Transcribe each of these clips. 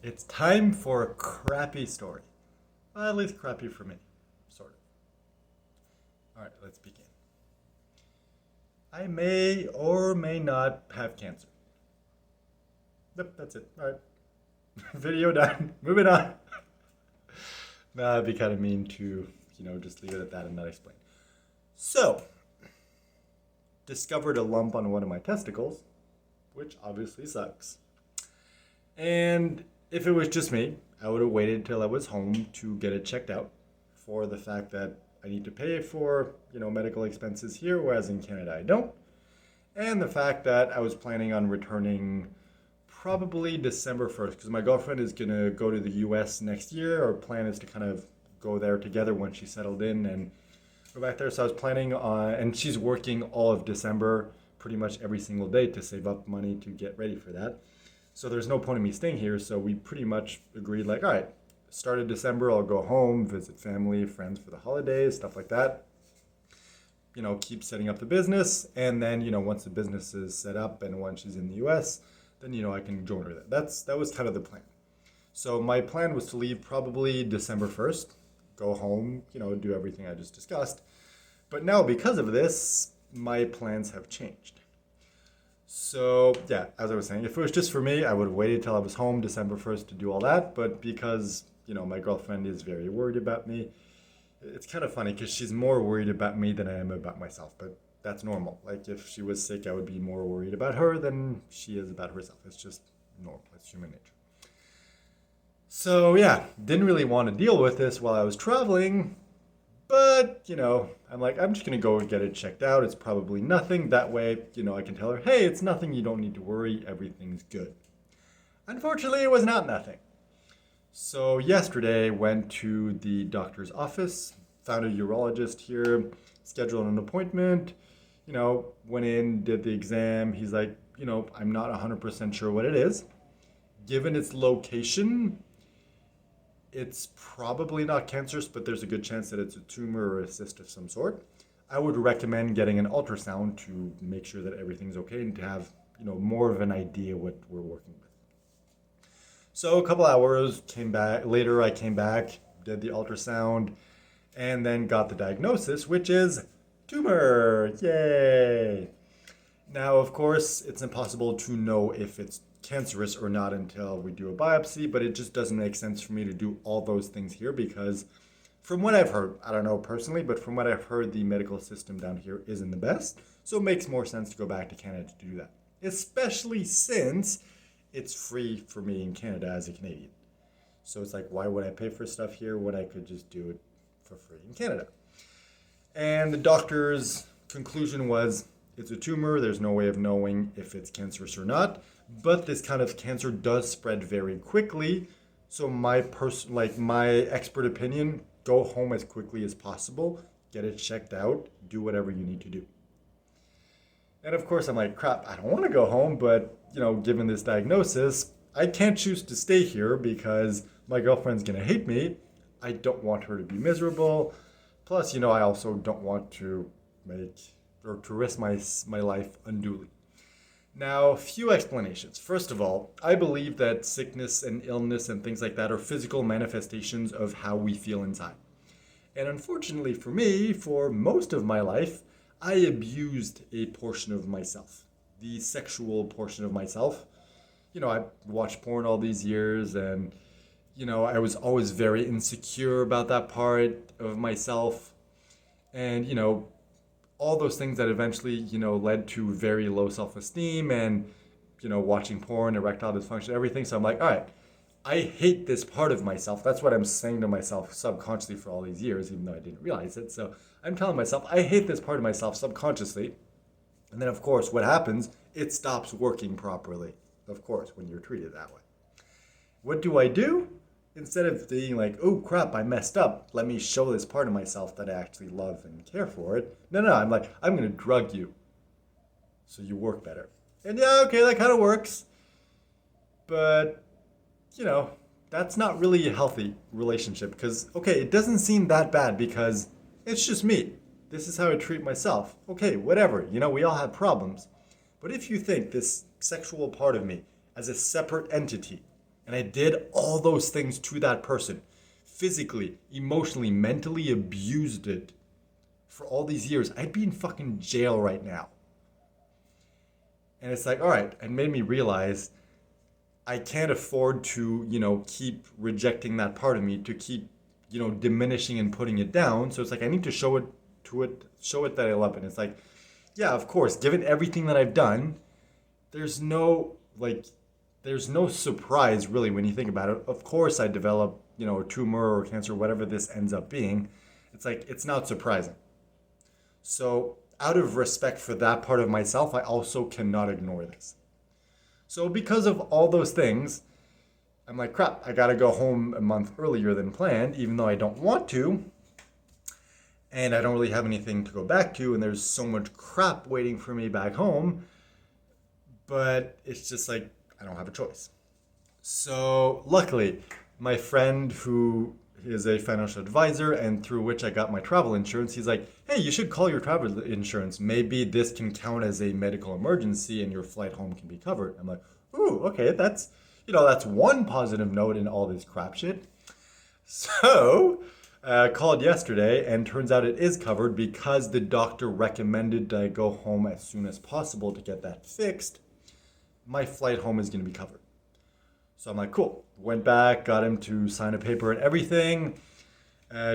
It's time for a crappy story. Well, at least crappy for me. Sort of. Alright, let's begin. I may or may not have cancer. Yep, that's it. Alright. Video done. Moving on. Nah, it'd be kind of mean to, just leave it at that and not explain. So, discovered a lump on one of my testicles, which obviously sucks. And if it was just me, I would have waited till I was home to get it checked out for the fact that I need to pay for, medical expenses here, whereas in Canada I don't. And the fact that I was planning on returning probably December 1st, because my girlfriend is going to go to the US next year. Our plan is to kind of go there together once she's settled in and go back there. So I was planning on, and she's working all of December pretty much every single day to save up money to get ready for that. So there's no point in me staying here. So we pretty much agreed, like, all right, start of December, I'll go home, visit family, friends for the holidays, stuff like that. Keep setting up the business. And then, once the business is set up and once she's in the US, then, I can join her there. That was kind of the plan. So my plan was to leave probably December 1st, go home, do everything I just discussed. But now because of this, my plans have changed. So, yeah, as I was saying, if it was just for me, I would have waited till I was home December 1st to do all that. But because, my girlfriend is very worried about me, it's kind of funny because she's more worried about me than I am about myself. But that's normal. Like, if she was sick, I would be more worried about her than she is about herself. It's just normal. It's human nature. So, yeah, didn't really want to deal with this while I was traveling. But, I'm like, I'm just going to go and get it checked out. It's probably nothing. That way, I can tell her, hey, it's nothing. You don't need to worry. Everything's good. Unfortunately, it was not nothing. So yesterday, went to the doctor's office, found a urologist here, scheduled an appointment, went in, did the exam. He's like, I'm not 100% sure what it is. Given its location, it's probably not cancerous, but there's a good chance that it's a tumor or a cyst of some sort. I would recommend getting an ultrasound to make sure that everything's okay and to have, more of an idea what we're working with. So a couple hours came back later, I came back, did the ultrasound, and then got the diagnosis, which is tumor. Yay! Now, of course, it's impossible to know if it's cancerous or not until we do a biopsy, but it just doesn't make sense for me to do all those things here because from what I've heard, I don't know personally, but from what I've heard, the medical system down here isn't the best. So it makes more sense to go back to Canada to do that, especially since it's free for me in Canada as a Canadian. So it's like, why would I pay for stuff here when I could just do it for free in Canada? And the doctor's conclusion was it's a tumor. There's no way of knowing if it's cancerous or not. But this kind of cancer does spread very quickly. So my expert opinion, go home as quickly as possible, get it checked out, do whatever you need to do. And of course I'm like, crap, I don't want to go home, but given this diagnosis, I can't choose to stay here because my girlfriend's gonna hate me. I don't want her to be miserable. Plus, I also don't want to risk my life unduly. Now, a few explanations. First of all, I believe that sickness and illness and things like that are physical manifestations of how we feel inside. And unfortunately for me, for most of my life, I abused a portion of myself, the sexual portion of myself. I watched porn all these years and, I was always very insecure about that part of myself. And, all those things that eventually, led to very low self-esteem and, watching porn, erectile dysfunction, everything. So I'm like, all right, I hate this part of myself. That's what I'm saying to myself subconsciously for all these years, even though I didn't realize it. So I'm telling myself, I hate this part of myself subconsciously. And then, of course, what happens? It stops working properly, of course, when you're treated that way. What do? Instead of being like, oh crap, I messed up, let me show this part of myself that I actually love and care for it. No, I'm like, I'm going to drug you so you work better. And yeah, okay, that kind of works. But, that's not really a healthy relationship because, okay, it doesn't seem that bad because it's just me. This is how I treat myself. Okay, whatever. We all have problems. But if you think this sexual part of me as a separate entity, and I did all those things to that person, physically, emotionally, mentally abused it for all these years, I'd be in fucking jail right now. And it's like, all right, it made me realize I can't afford to, keep rejecting that part of me, to keep, diminishing and putting it down. So it's like I need to show it that I love it. And it's like, yeah, of course, given everything that I've done, there's no there's no surprise really when you think about it. Of course I develop, a tumor or cancer, whatever this ends up being. It's like it's not surprising. So out of respect for that part of myself, I also cannot ignore this. So because of all those things, I'm like, crap, I gotta go home a month earlier than planned, even though I don't want to. And I don't really have anything to go back to, and there's so much crap waiting for me back home. But it's just like, I don't have a choice. So luckily, my friend who is a financial advisor and through which I got my travel insurance, he's like, hey, you should call your travel insurance. Maybe this can count as a medical emergency and your flight home can be covered. I'm like, ooh, okay, that's one positive note in all this crap shit. So, called yesterday and turns out it is covered because the doctor recommended I go home as soon as possible to get that fixed. My flight home is going to be covered. So I'm like, cool. Went back, got him to sign a paper and everything.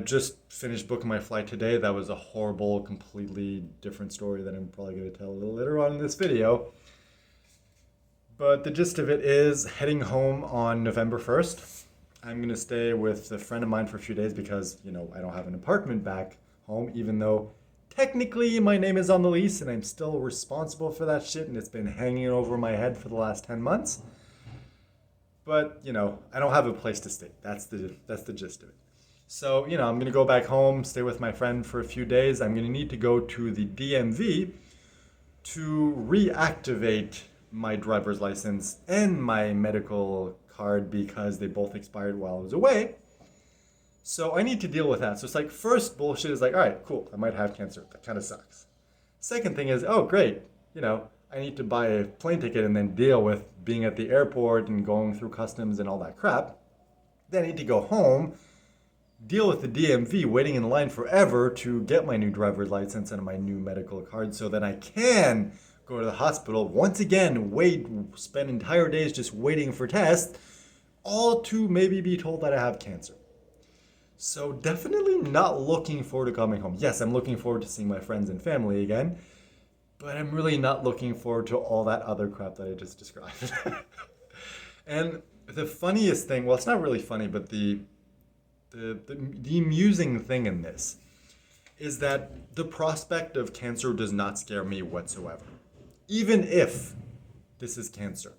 Just finished booking my flight today. That was a horrible, completely different story that I'm probably going to tell a little later on in this video. But the gist of it is heading home on November 1st. I'm going to stay with a friend of mine for a few days because, I don't have an apartment back home, even though technically my name is on the lease and I'm still responsible for that shit and it's been hanging over my head for the last 10 months. But, I don't have a place to stay. That's the gist of it. So, I'm going to go back home, stay with my friend for a few days. I'm going to need to go to the DMV to reactivate my driver's license and my medical card because they both expired while I was away. So I need to deal with that. So it's like, first bullshit is like, all right, cool, I might have cancer. That kind of sucks. Second thing is, oh, great, I need to buy a plane ticket and then deal with being at the airport and going through customs and all that crap. Then I need to go home, deal with the DMV, waiting in line forever to get my new driver's license and my new medical card so that I can go to the hospital once again, spend entire days just waiting for tests, all to maybe be told that I have cancer. So definitely not looking forward to coming home. Yes, I'm looking forward to seeing my friends and family again, but I'm really not looking forward to all that other crap that I just described. And the funniest thing, well, it's not really funny, but the amusing thing in this is that the prospect of cancer does not scare me whatsoever. Even if this is cancer,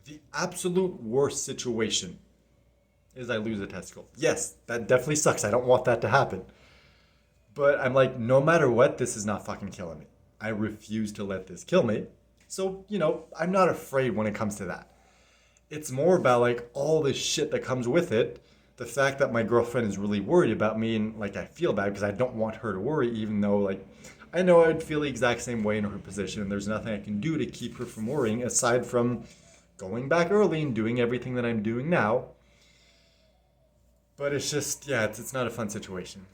the absolute worst situation is I lose a testicle. Yes, that definitely sucks. I don't want that to happen. But I'm like, no matter what, this is not fucking killing me. I refuse to let this kill me. So, I'm not afraid when it comes to that. It's more about like all this shit that comes with it. The fact that my girlfriend is really worried about me and like I feel bad because I don't want her to worry, even though like I know I'd feel the exact same way in her position and there's nothing I can do to keep her from worrying aside from going back early and doing everything that I'm doing now. But it's just, yeah, it's not a fun situation.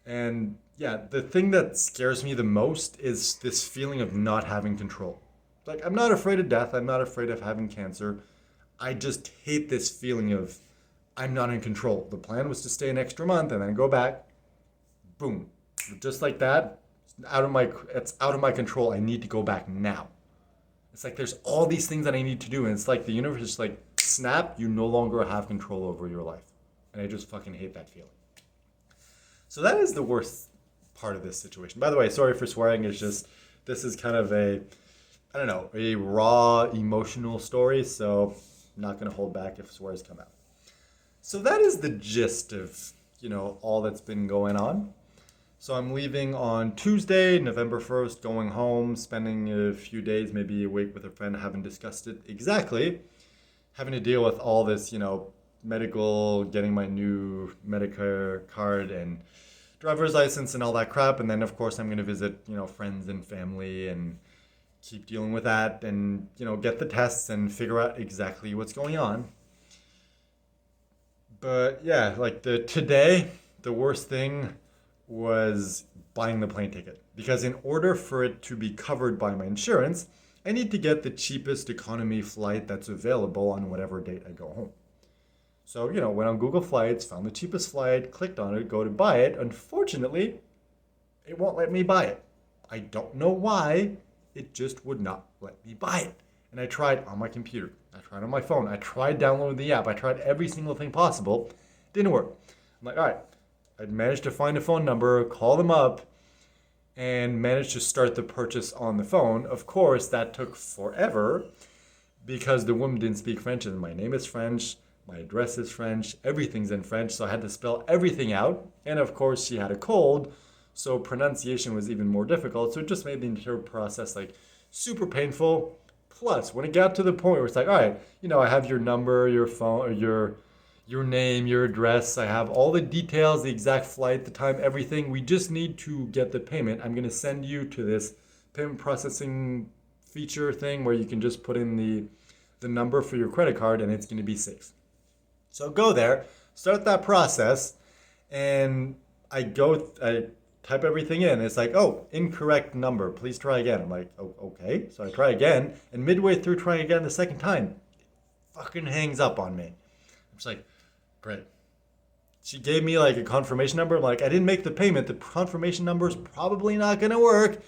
And yeah, the thing that scares me the most is this feeling of not having control. Like, I'm not afraid of death. I'm not afraid of having cancer. I just hate this feeling of I'm not in control. The plan was to stay an extra month and then go back. Boom. Just like that. It's out of my control. I need to go back now. It's like there's all these things that I need to do. And it's like the universe is like, snap, you no longer have control over your life. And I just fucking hate that feeling. So that is the worst part of this situation. By the way, sorry for swearing. It's just, this is kind of a raw emotional story. So I'm not going to hold back if swears come out. So that is the gist of, all that's been going on. So I'm leaving on Tuesday, November 1st, going home, spending a few days, maybe a week with a friend. I haven't discussed it exactly. Having to deal with all this, medical, getting my new Medicare card and driver's license and all that crap. And then, of course, I'm going to visit, friends and family and keep dealing with that and, get the tests and figure out exactly what's going on. But yeah, like the worst thing was buying the plane ticket. Because in order for it to be covered by my insurance, I need to get the cheapest economy flight that's available on whatever date I go home. So, went on Google Flights, found the cheapest flight, clicked on it, go to buy it. Unfortunately, it won't let me buy it. I don't know why. It just would not let me buy it. And I tried on my computer. I tried on my phone. I tried downloading the app. I tried every single thing possible. Didn't work. I'm like, all right. I managed to find a phone number, call them up, and managed to start the purchase on the phone. Of course, that took forever because the woman didn't speak French and my name is French, my address is French, everything's in French, so I had to spell everything out. And of course, she had a cold, so pronunciation was even more difficult. So it just made the entire process like super painful. Plus, when it got to the point where it's like, all right, I have your number, your phone, or your name, your address. I have all the details, the exact flight, the time, everything. We just need to get the payment. I'm going to send you to this payment processing feature thing where you can just put in the number for your credit card and it's going to be safe. So go there, start that process, and I type everything in. It's like, oh, incorrect number. Please try again. I'm like, oh, okay. So I try again, and midway through trying again the second time, fucking hangs up on me. I'm just like, great. She gave me like a confirmation number. I'm like, I didn't make the payment. The confirmation number is probably not gonna work,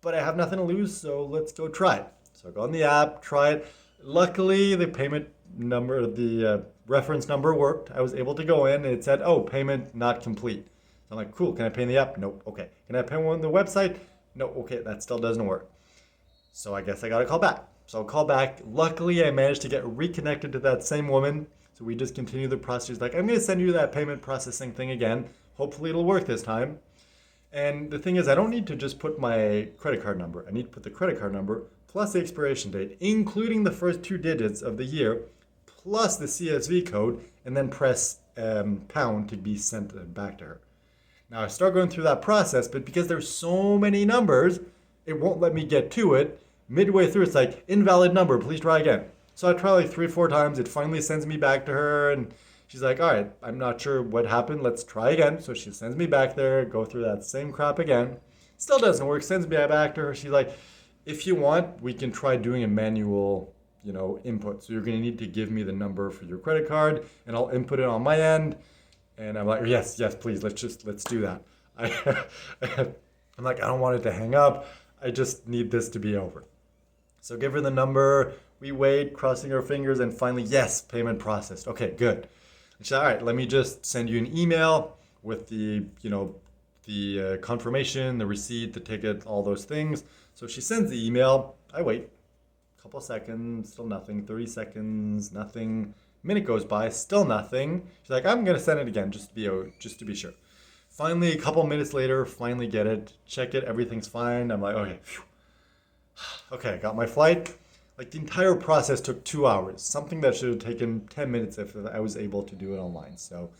but I have nothing to lose, so let's go try it. So I go on the app, try it. Luckily, the payment number, the reference number worked. I was able to go in and it said, oh, payment not complete. So I'm like, cool, can I pay in the app? Nope, okay. Can I pay on the website? No, okay, that still doesn't work. So I guess I gotta call back. So I'll call back. Luckily, I managed to get reconnected to that same woman. So we just continue the process. She's like, I'm gonna send you that payment processing thing again. Hopefully it'll work this time. And the thing is, I don't need to just put my credit card number. I need to put the credit card number plus the expiration date, including the first two digits of the year, plus the CSV code, and then press pound to be sent back to her. Now I start going through that process, but because there's so many numbers, it won't let me get to it. Midway through, it's like, invalid number, please try again. So I try like 3 or 4 times. It finally sends me back to her, and she's like, all right, I'm not sure what happened. Let's try again. So she sends me back there, go through that same crap again. Still doesn't work, sends me back to her. She's like, if you want, we can try doing a manual, input. So you're going to need to give me the number for your credit card, and I'll input it on my end. And I'm like, yes, please, let's do that. I'm like, I don't want it to hang up. I just need this to be over. So give her the number. We wait, crossing our fingers, and finally, yes, payment processed. Okay, good. She's like, all right, let me just send you an email with the confirmation, the receipt, the ticket, all those things. So she sends the email. I wait. A couple seconds, still nothing. 30 seconds, nothing. Minute goes by, still nothing. She's like, I'm gonna send it again just to be sure. Finally, a couple minutes later, finally get it, check it, everything's fine. I'm like, okay, phew. Okay, I got my flight. Like the entire process took 2 hours, something that should have taken 10 minutes if I was able to do it online. So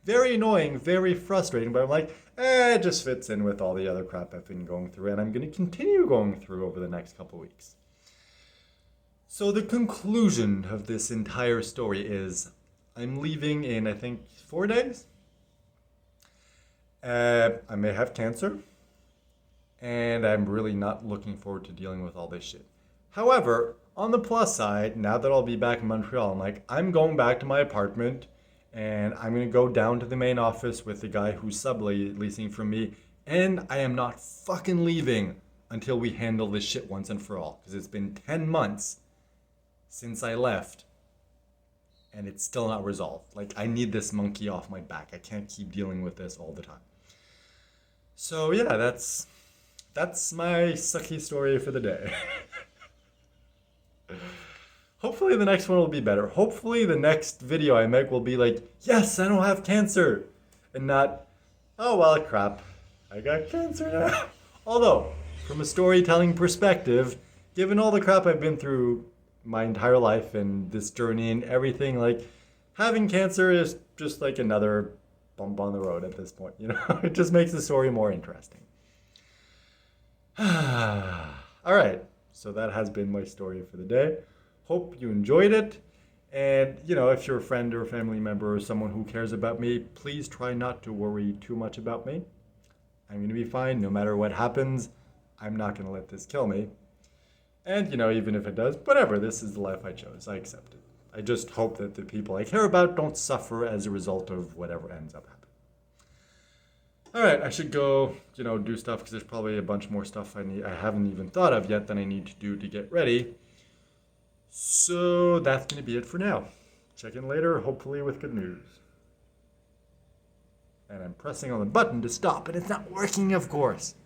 very annoying, very frustrating, but I'm like, it just fits in with all the other crap I've been going through, and I'm gonna continue going through over the next couple weeks. So the conclusion of this entire story is I'm leaving in, I think, 4 days. I may have cancer, and I'm really not looking forward to dealing with all this shit. However, on the plus side, now that I'll be back in Montreal, I'm going back to my apartment, and I'm going to go down to the main office with the guy who's subleasing from me, and I am not fucking leaving until we handle this shit once and for all, because it's been 10 months since I left, and it's still not resolved. Like, I need this monkey off my back. I can't keep dealing with this all the time. So yeah, that's my sucky story for the day. Hopefully the next one will be better. Hopefully the next video I make will be like, yes, I don't have cancer, and not, oh well, crap, I got cancer now. Although, from a storytelling perspective, given all the crap I've been through my entire life and this journey and everything, like, having cancer is just like another bump on the road at this point, It just makes the story more interesting. All right, so that has been my story for the day. Hope you enjoyed it, And, you know, if you're a friend or a family member or someone who cares about me, please try not to worry too much about me. I'm going to be fine no matter what happens. I'm not going to let this kill me. And, you know, even if it does, whatever, this is the life I chose. I accept it. I just hope that the people I care about don't suffer as a result of whatever ends up happening. All right, I should go, you know, do stuff because there's probably a bunch more stuff I haven't even thought of yet that I need to do to get ready. So that's going to be it for now. Check in later, hopefully with good news. And I'm pressing on the button to stop, and it's not working, of course.